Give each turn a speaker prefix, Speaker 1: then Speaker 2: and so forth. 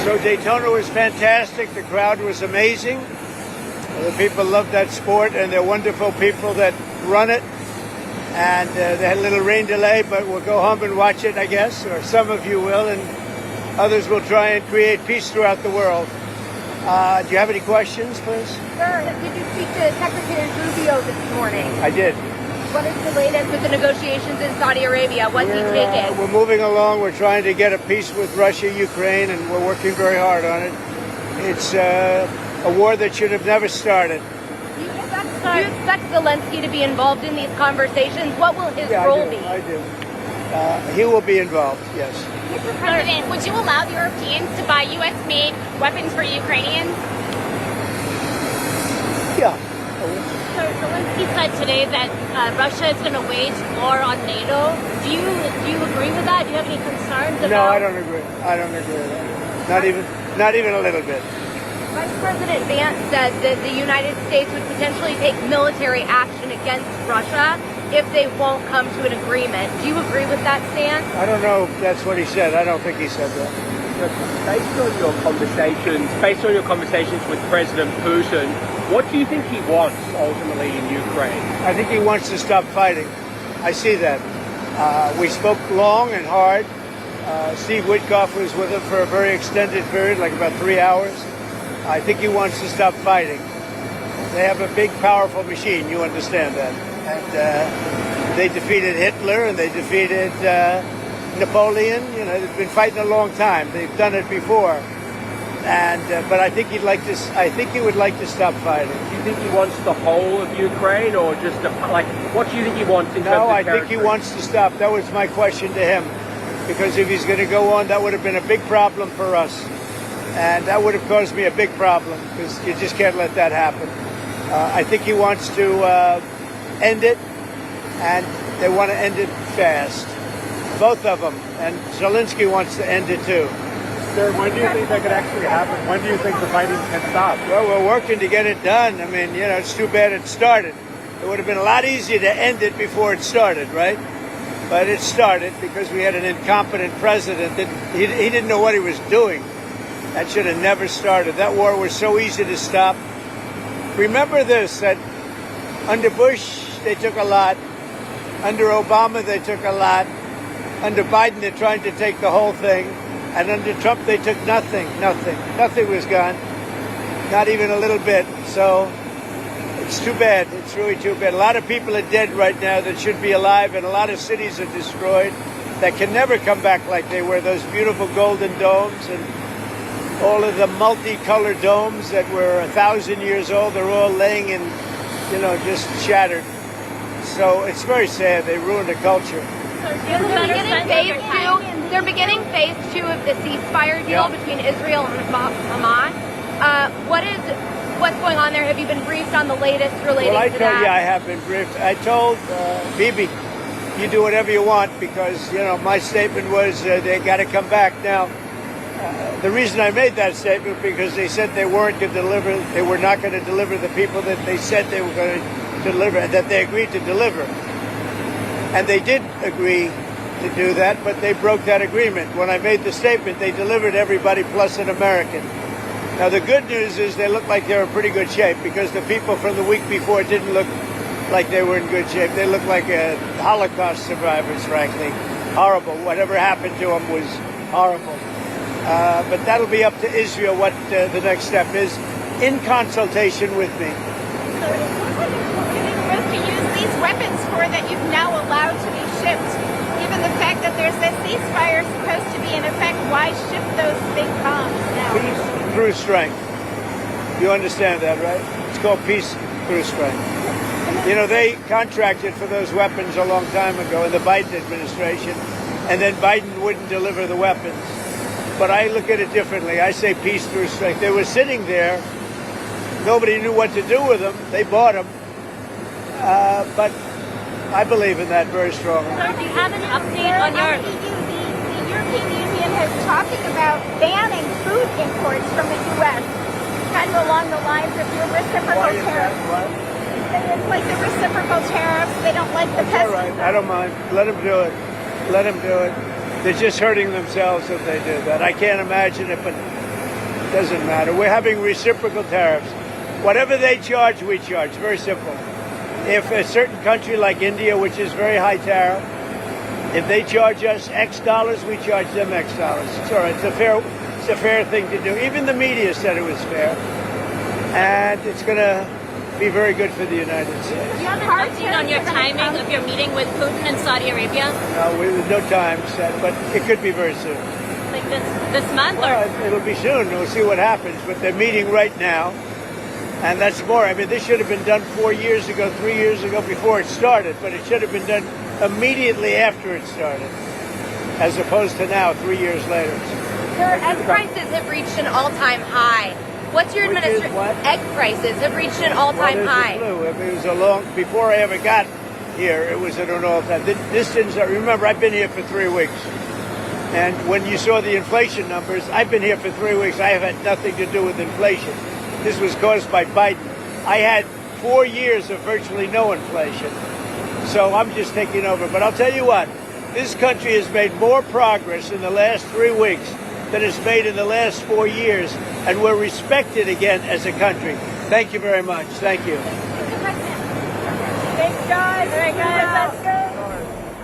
Speaker 1: So Daytona was fantastic. The crowd was amazing. The people love that sport, and they're wonderful people that run it. And they had a little rain delay, but we'll go home and watch it, I guess, or some of you will, and others will try and create peace throughout the world. Do you have any questions, please?
Speaker 2: Sir, did you speak to Secretary Rubio this morning?
Speaker 1: I did.
Speaker 2: What is the latest with the negotiations in Saudi Arabia? What's he taking?
Speaker 1: We're moving along. We're trying to get a peace with Russia, Ukraine, and we're working very hard on it. It's a war that should have never started.
Speaker 2: Do you expect Zelensky to be involved in these conversations? What will his role be?
Speaker 1: I do. He will be involved, yes.
Speaker 3: Mr. President, would you allow the Europeans to buy U.S.-made weapons for Ukrainians?
Speaker 1: Yeah.
Speaker 3: So Zelensky said today that Russia is going to wage war on NATO. Do you agree with that? Do you have any concerns about?
Speaker 1: No, I don't agree. I don't agree with that. Not even a little bit.
Speaker 2: Vice President Vance said that the United States would potentially take military action against Russia if they won't come to an agreement. Do you agree with that stance?
Speaker 1: I don't know if that's what he said. I don't think he said that.
Speaker 4: Based on your conversations with President Putin, what do you think he wants ultimately in Ukraine?
Speaker 1: I think he wants to stop fighting. I see that. We spoke long and hard. Steve Witkoff was with him for a very extended period, like about 3 hours. I think he wants to stop fighting. They have a big, powerful machine. You understand that. And they defeated Hitler and they defeated Napoleon. You know, they've been fighting a long time. They've done it before. And but I think I think he would like to stop fighting.
Speaker 4: Do you think he wants the whole of Ukraine, or just what do you think he wants in terms of
Speaker 1: territory?
Speaker 4: territory?
Speaker 1: I think he wants to stop. That was my question to him, because if he's going to go on, that would have been a big problem for us, and that would have caused me a big problem, because you just can't let that happen. I think he wants to end it, and they want to end it fast, both of them, and Zelensky wants to end it too.
Speaker 5: Sir, when do you think that could actually happen? When do you think the fighting can stop?
Speaker 1: Well, we're working to get it done. I mean, you know, it's too bad it started. It would have been a lot easier to end it before it started, right? But it started because we had an incompetent president that he didn't know what he was doing. That should have never started. That war was so easy to stop. Remember this, that under Bush, they took a lot. Under Obama, they took a lot. Under Biden, they're trying to take the whole thing. And under Trump, they took nothing. Nothing was gone. Not even a little bit. So it's too bad. It's really too bad. A lot of people are dead right now that should be alive, and a lot of cities are destroyed that can never come back like they were. Those beautiful golden domes and all of the multicolored domes that were 1,000 years old, they're all laying in, you know, just shattered. So it's very sad. They ruined the culture.
Speaker 2: They're beginning phase 2 of the ceasefire deal between Israel and Hamas. What's going on there? Have you been briefed on the latest relating to that?
Speaker 1: Well, I told you I have been briefed. I told Bibi, you do whatever you want, because, you know, my statement was they got to come back. Now, the reason I made that statement because they said they weren't going to deliver. They were not going to deliver the people that they said they were going to deliver, and that they agreed to deliver. And they did agree to do that, but they broke that agreement. When I made the statement, they delivered everybody plus an American. Now, the good news is they look like they're in pretty good shape, because the people from the week before didn't look like they were in good shape. They looked like Holocaust survivors, frankly. Horrible. Whatever happened to them was horrible. But that'll be up to Israel what the next step is, in consultation with me.
Speaker 3: So to use these weapons that you've now allowed to be shipped, given the fact that there's this ceasefire supposed to be in effect, why ship those big bombs now?
Speaker 1: Peace through strength. You understand that, right? It's called peace through strength. You know, they contracted for those weapons a long time ago in the Biden administration, and then Biden wouldn't deliver the weapons. But I look at it differently. I say peace through strength. They were sitting there. Nobody knew what to do with them. They bought them. But I believe in that very strongly.
Speaker 3: So do you have an update on your...
Speaker 6: The European Union is talking about banning food imports from the U.S., kind of along the lines of your reciprocal tariffs. It's like the reciprocal tariffs. They don't like the pesticides.
Speaker 1: All right. I don't mind. Let them do it. Let them do it. They're just hurting themselves if they do that. I can't imagine if Doesn't matter. We're having reciprocal tariffs. Whatever they charge, we charge. Very simple. If a certain country like India, which is very high tariff, if they charge us X dollars, we charge them X dollars. It's all right. It's a fair thing to do. Even the media said it was fair. And it's going to be very good for the United States.
Speaker 7: Do you have an update on your timing of your meeting with Putin in Saudi Arabia?
Speaker 1: No, there's no time set, but it could be very soon.
Speaker 7: Like this month?
Speaker 1: Well, it'll be soon. We'll see what happens. But they're meeting right now. And that's more. I mean, this should have been done 4 years ago, 3 years ago, before it started. But it should have been done immediately after it started, as opposed to now, 3 years later.
Speaker 2: Sir, egg prices have reached an all-time high. What's your administration? Egg prices have reached an all-time high.
Speaker 1: I mean, it was a long, before I ever got here, it was at an all-time. This didn't, remember, I've been here for 3 weeks. And when you saw the inflation numbers, I've been here for 3 weeks. I have had nothing to do with inflation. This was caused by Biden. I had 4 years of virtually no inflation. So I'm just taking over. But I'll tell you what, this country has made more progress in the last 3 weeks than it's made in the last 4 years. And we're respected again as a country. Thank you very much. Thank you.
Speaker 6: Thanks, guys. All right, guys. Let's go.